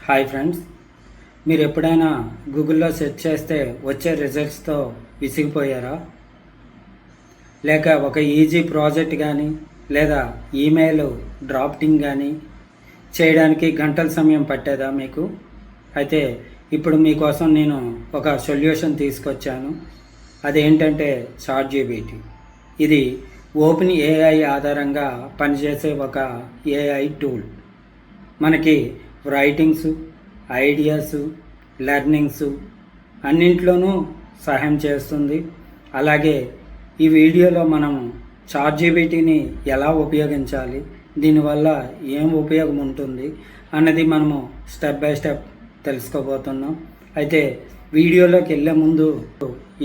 Hi friends, మీరు ఎప్పుడైనా గూగుల్లో సెర్చ్ చేస్తే వచ్చే రిజల్ట్స్తో విసిగిపోయారా? లేక ఒక ఈజీ ప్రాజెక్ట్ కానీ లేదా ఈమెయిల్ డ్రాఫ్టింగ్ కానీ చేయడానికి గంటల సమయం పట్టేదా మీకు? అయితే ఇప్పుడు మీకోసం నేను ఒక సొల్యూషన్ తీసుకొచ్చాను. అదేంటంటే చాట్‌జీపీటీ. ఇది ఓపెన్ ఏఐ ఆధారంగా పనిచేసే ఒక ఏఐ టూల్. మనకి రైటింగ్స్, ఐడియాస్, లెర్నింగ్స్ అన్నింట్లోనూ సహాయం చేస్తుంది. అలాగే ఈ వీడియోలో మనం చాట్‌జీపీటీని ఎలా ఉపయోగించాలి, దీనివల్ల ఏం ఉపయోగం ఉంటుంది అన్నది మనము స్టెప్ బై స్టెప్ తెలుసుకోబోతున్నాం. అయితే వీడియోలోకి వెళ్ళే ముందు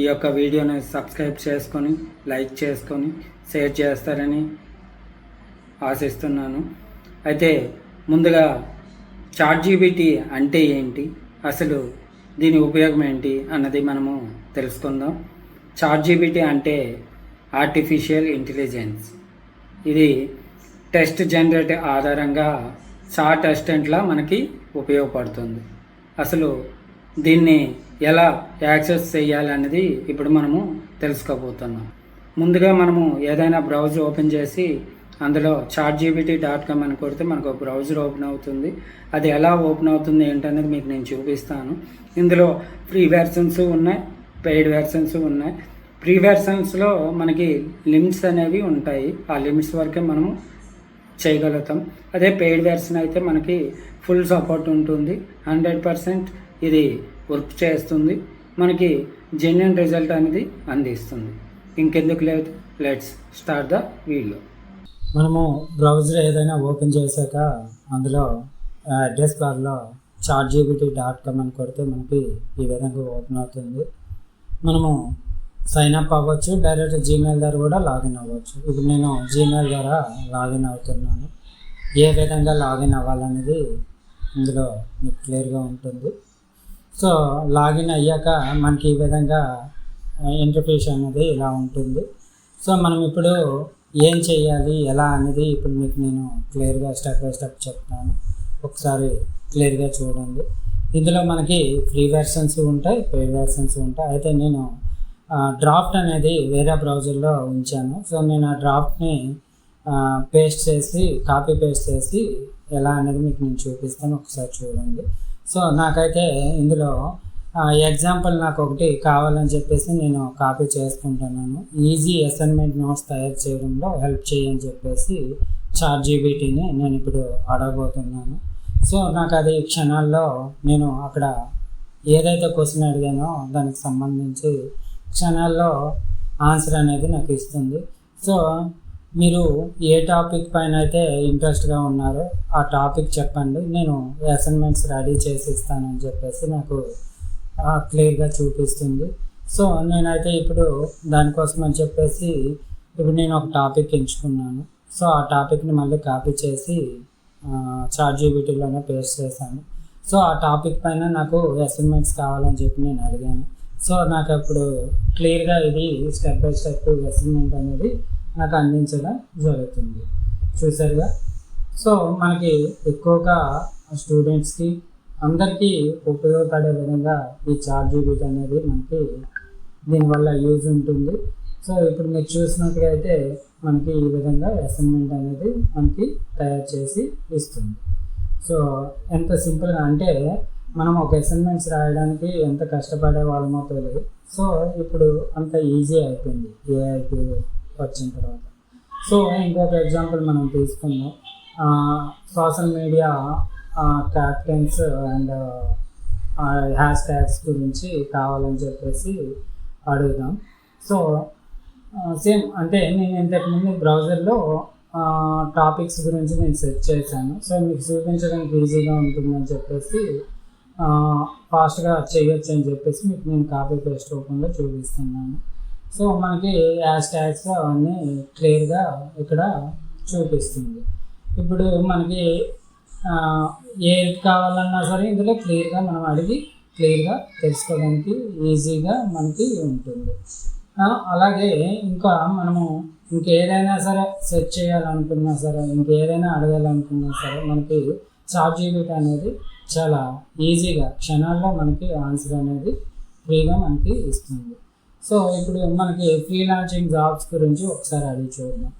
ఈ యొక్క వీడియోని సబ్స్క్రైబ్ చేసుకొని, లైక్ చేసుకొని, షేర్ చేస్తారని ఆశిస్తున్నాను. అయితే ముందుగా చాట్‌జీపీటీ అంటే ఏంటి, అసలు దీని ఉపయోగం ఏంటి అన్నది మనము తెలుసుకుందాం. చాట్‌జీపీటీ అంటే ఆర్టిఫిషియల్ ఇంటెలిజెన్స్. ఇది టెక్స్ట్ జనరేటర్ ఆధారంగా చాట్ అసిస్టెంట్లా మనకి ఉపయోగపడుతుంది. అసలు దీన్ని ఎలా యాక్సెస్ చేయాలనేది ఇప్పుడు మనము తెలుసుకోబోతున్నాం. ముందుగా మనము ఏదైనా బ్రౌజర్ ఓపెన్ చేసి అందులో ChatGPT.com అని కొడితే మనకు ఒక బ్రౌజర్ ఓపెన్ అవుతుంది. అది ఎలా ఓపెన్ అవుతుంది ఏంటనేది మీకు నేను చూపిస్తాను. ఇందులో ఫ్రీ వెర్షన్స్ ఉన్నాయి, పెయిడ్ వెర్షన్స్ ఉన్నాయి. ఫ్రీ వెర్షన్స్లో మనకి లిమిట్స్ అనేవి ఉంటాయి. ఆ లిమిట్స్ వరకే మనము చేయగలుగుతాం. అదే పెయిడ్ వెర్షన్ అయితే మనకి ఫుల్ సపోర్ట్ ఉంటుంది. 100% ఇది వర్క్ చేస్తుంది, మనకి జెన్యూన్ రిజల్ట్ అనేది అందిస్తుంది. ఇంకెందుకు లేదు, లెట్స్ స్టార్ట్ ద వీడియో. మనము బ్రౌజర్ ఏదైనా ఓపెన్ చేశాక అందులో అడ్రస్ బార్లో ChatGPT.com అని కొడితే మనకి ఈ విధంగా ఓపెన్ అవుతుంది. మనము సైన్ అప్ అవ్వచ్చు, డైరెక్ట్ జీమెయిల్ ద్వారా కూడా లాగిన్ అవ్వచ్చు. ఇప్పుడు నేను జీమెయిల్ ద్వారా లాగిన్ అవుతున్నాను. ఏ విధంగా లాగిన్ అవ్వాలనేది ఇందులో మీకు క్లియర్గా ఉంటుంది. సో లాగిన్ అయ్యాక మనకి ఈ విధంగా ఇంటర్ఫేస్ అనేది ఇలా ఉంటుంది. సో మనం ఇప్పుడు ఏం చేయాలి, ఎలా అనేది ఇప్పుడు మీకు నేను క్లియర్గా స్టెప్ బై స్టెప్ చెప్తాను. ఒకసారి క్లియర్గా చూడండి. ఇందులో మనకి ఫ్రీ వెర్షన్స్ ఉంటాయి, పెయిడ్ వెర్షన్స్ ఉంటాయి. అయితే నేను డ్రాఫ్ట్ అనేది వేరే బ్రౌజర్లో ఉంచాను. సో నేను ఆ డ్రాఫ్ట్ని కాపీ పేస్ట్ చేసి ఎలా అనేది మీకు నేను చూపిస్తాను. ఒకసారి చూడండి. సో నాకైతే ఇందులో ఎగ్జాంపుల్ నాకు ఒకటి కావాలని చెప్పేసి నేను కాపీ చేసుకుంటున్నాను. ఈజీ అసైన్మెంట్ నోట్స్ తయారు చేయడంలో హెల్ప్ చేయని చెప్పేసి ChatGPTని నేను ఇప్పుడు అడగబోతున్నాను. సో నాకు అది క్షణాల్లో నేను అక్కడ ఏదైతే క్వశ్చన్ అడిగానో దానికి సంబంధించి క్షణాల్లో ఆన్సర్ అనేది నాకు ఇస్తుంది. సో మీరు ఏ టాపిక్ పైన అయితే ఇంట్రెస్ట్గా ఉన్నారో ఆ టాపిక్ చెప్పండి, నేను అసైన్మెంట్స్ రెడీ చేసి ఇస్తానని చెప్పేసి నాకు క్లియర్గా చూపిస్తుంది. సో నేనైతే ఇప్పుడు దానికోసం అని చెప్పేసి ఇప్పుడు నేను ఒక టాపిక్ ఎంచుకున్నాను. సో ఆ టాపిక్ని మళ్ళీ కాపీ చేసి ChatGPTలోనే పేస్ట్ చేశాను. సో ఆ టాపిక్ పైన నాకు అసైన్మెంట్స్ కావాలని చెప్పి నేను అడిగాను. సో నాకు అప్పుడు క్లియర్గా ఇది స్టెప్ బై స్టెప్ అసైన్మెంట్ అనేది నాకు అందించడం జరుగుతుంది. చూసారుగా. సో మనకి ఎక్కువగా స్టూడెంట్స్కి అందరికీ ఉపయోగపడే విధంగా ఈ ChatGPT అనేది మనకి దీనివల్ల యూజ్ ఉంటుంది. సో ఇప్పుడు మీరు చూసినట్టుగా అయితే మనకి ఈ విధంగా అసైన్మెంట్ అనేది మనకి తయారు చేసి ఇస్తుంది. సో ఎంత సింపుల్గా అంటే మనం ఒక అసైన్మెంట్స్ రాయడానికి ఎంత కష్టపడే వాళ్ళమో తెలియదు. సో ఇప్పుడు అంత ఈజీ అయిపోయింది ఏఐకి వచ్చిన తర్వాత. సో ఇంకొక ఎగ్జాంపుల్ మనం తీసుకుందాం. Social media captains and hash tags గురించి కావాలని చెప్పేసి అడుగుదాం. సో సేమ్ అంటే నేను ఇంతకుముందు బ్రౌజర్లో టాపిక్స్ గురించి నేను సెర్చ్ చేశాను. సో మీకు చూపించడానికి ఈజీగా ఉంటుందని చెప్పేసి ఫాస్ట్గా చేయొచ్చు అని చెప్పేసి మీకు నేను కాపీ పేస్ట్ రూపంలో చూపిస్తున్నాను. సో మనకి హ్యాష్ ట్యాగ్స్ అవన్నీ క్లియర్గా ఇక్కడ చూపిస్తుంది. ఇప్పుడు మనకి ఏది కావాలన్నా సరే ఇందులో క్లియర్గా మనం అడిగి క్లియర్గా తెలుసుకోవడానికి ఈజీగా మనకి ఉంటుంది. అలాగే ఇంకా మనము ఇంకేదైనా సరే సెర్చ్ చేయాలనుకున్నా సరే, ఇంకేదైనా అడగాలనుకున్నా సరే మనకి ChatGPT అనేది చాలా ఈజీగా క్షణాల్లో మనకి ఆన్సర్ అనేది ఫ్రీగా మనకి ఇస్తుంది. సో ఇప్పుడు మనకి ఫ్రీలాన్సింగ్ జాబ్స్ గురించి ఒకసారి అడిగి చూద్దాం.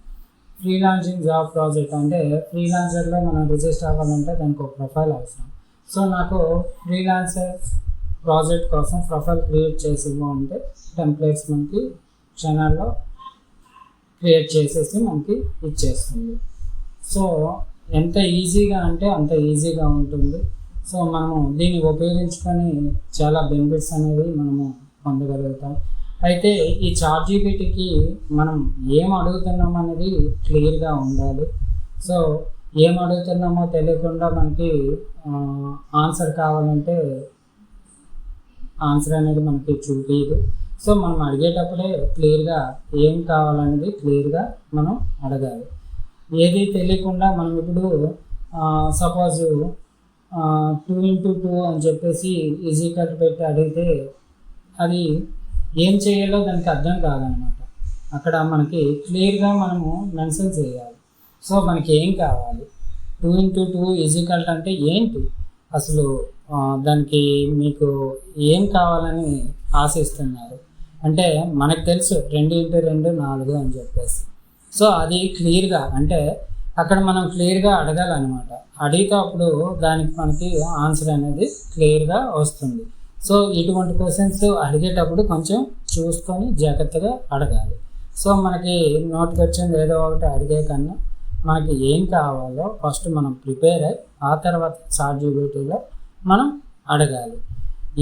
ఫ్రీలాన్సింగ్ జాబ్ ప్రాజెక్ట్ అంటే ఫ్రీలాన్సర్లో మనం రిజిస్టర్ అవ్వాలంటే దానికి ఒక ప్రొఫైల్ అవసరం. సో నాకు ఫ్రీలాన్సర్ ప్రాజెక్ట్ కోసం ప్రొఫైల్ క్రియేట్ చేసి అంటే టెంప్లెట్స్ మనకి క్షణాల్లో క్రియేట్ చేసేసి మనకి ఇచ్చేస్తుంది. సో ఎంత ఈజీగా అంటే అంత ఈజీగా ఉంటుంది. సో మనము దీన్ని ఉపయోగించుకొని చాలా బెనిఫిట్స్ అనేవి మనము పొందగలుగుతాం. అయితే ఈ చాట్‌జీపీటీకి మనం ఏం అడుగుతున్నాం అనేది క్లియర్గా ఉండాలి. సో ఏం అడుగుతున్నామో తెలియకుండా మనకి ఆన్సర్ కావాలంటే ఆన్సర్ అనేది మనకి చూపించదు. సో మనం అడిగేటప్పుడే క్లియర్గా ఏం కావాలనేది క్లియర్గా మనం అడగాలి. ఏది తెలియకుండా మనం ఇప్పుడు సపోజ్ 2x2 అని చెప్పేసి ఈజీకట్ పెట్టి అడిగితే అది ఏం చేయాలో దానికి అర్థం కాదనమాట. అక్కడ మనకి క్లియర్గా మనము మెన్షన్ చేయాలి. సో మనకి ఏం కావాలి, 2x2 ఈజీకల్ట్ అంటే ఏంటి, అసలు దానికి మీకు ఏం కావాలని ఆశిస్తున్నారు అంటే మనకు తెలుసు 2x2 4 అని చెప్పేసి. సో అది క్లియర్గా అంటే అక్కడ మనం క్లియర్గా అడగాలన్నమాట. అడిగితే అప్పుడు దానికి మనకి ఆన్సర్ అనేది క్లియర్గా వస్తుంది. సో ఇటువంటి క్వశ్చన్స్ అడిగేటప్పుడు కొంచెం చూసుకొని జాగ్రత్తగా అడగాలి. సో మనకి నోటికి వచ్చింది ఏదో ఒకటి అడిగే కన్నా మనకి ఏం కావాలో ఫస్ట్ మనం ప్రిపేర్ అయ్యి ఆ తర్వాత చాట్‌జీపీటీలో మనం అడగాలి.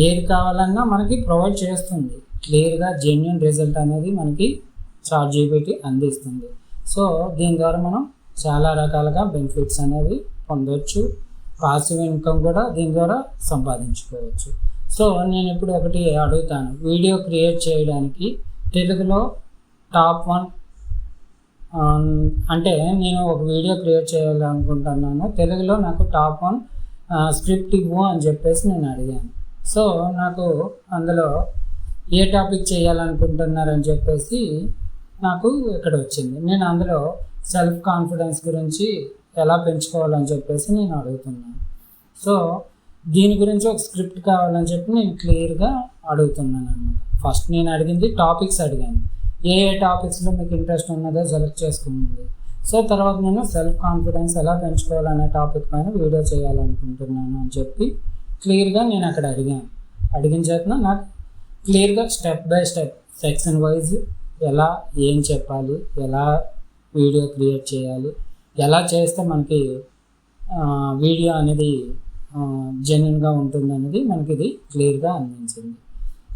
ఏది కావాలన్నా మనకి ప్రొవైడ్ చేస్తుంది. క్లియర్గా జెన్యూన్ రిజల్ట్ అనేది మనకి చాట్‌జీపీటీ అందిస్తుంది. సో దీని ద్వారా మనం చాలా రకాలుగా బెనిఫిట్స్ అనేవి పొందవచ్చు. పాసివ్ ఇన్కమ్ కూడా దీని ద్వారా సంపాదించుకోవచ్చు. సో నేను ఇప్పుడు ఒకటి అడుగుతాను, వీడియో క్రియేట్ చేయడానికి తెలుగులో టాప్ 1 అంటే నేను ఒక వీడియో క్రియేట్ చేయాలనుకుంటున్నాను, తెలుగులో నాకు టాప్ 1 స్క్రిప్ట్ ఇవ్వు అని చెప్పేసి నేను అడిగాను. సో నాకు అందులో ఏ టాపిక్ చేయాలనుకుంటున్నారని చెప్పేసి నాకు ఇక్కడ వచ్చింది. నేను అందులో సెల్ఫ్ కాన్ఫిడెన్స్ గురించి ఎలా పెంచుకోవాలని చెప్పేసి నేను అడుగుతున్నాను. సో దీని గురించి ఒక స్క్రిప్ట్ కావాలని చెప్పి నేను క్లియర్గా అడుగుతున్నాను అనమాట. ఫస్ట్ నేను అడిగింది టాపిక్స్ అడిగాను, ఏ టాపిక్స్లో మీకు ఇంట్రెస్ట్ ఉన్నదో సెలెక్ట్ చేసుకుంది. సో తర్వాత నేను సెల్ఫ్ కాన్ఫిడెన్స్ ఎలా పెంచుకోవాలనే టాపిక్ పైన వీడియో చేయాలనుకుంటున్నాను అని చెప్పి క్లియర్గా నేను అక్కడ అడిగిన చేతన నాకు క్లియర్గా step by step section wise ఎలా ఏం చెప్పాలి, ఎలా వీడియో క్రియేట్ చేయాలి, ఎలా చేస్తే మనకి వీడియో అనేది జెన్యూన్గా ఉంటుంది అనేది మనకి ఇది క్లియర్గా అందించింది.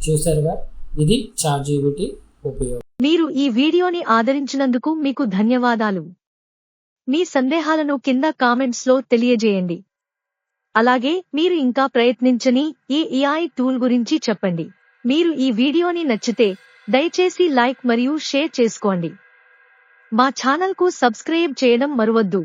చూసారుగా, ఇది చాట్‌జీపీటీ ఉపయోగం. మీరు ఈ వీడియోని ఆదరించినందుకు మీకు ధన్యవాదాలు. మీ సందేహాలను కింద కామెంట్స్లో తెలియజేయండి. అలాగే మీరు ఇంకా ప్రయత్నించని ఈ AI టూల్ గురించి చెప్పండి. మీరు ఈ వీడియోని నచ్చితే దయచేసి లైక్ మరియు షేర్ చేసుకోండి. మా ఛానల్కు సబ్స్క్రైబ్ చేయడం మరువద్దు.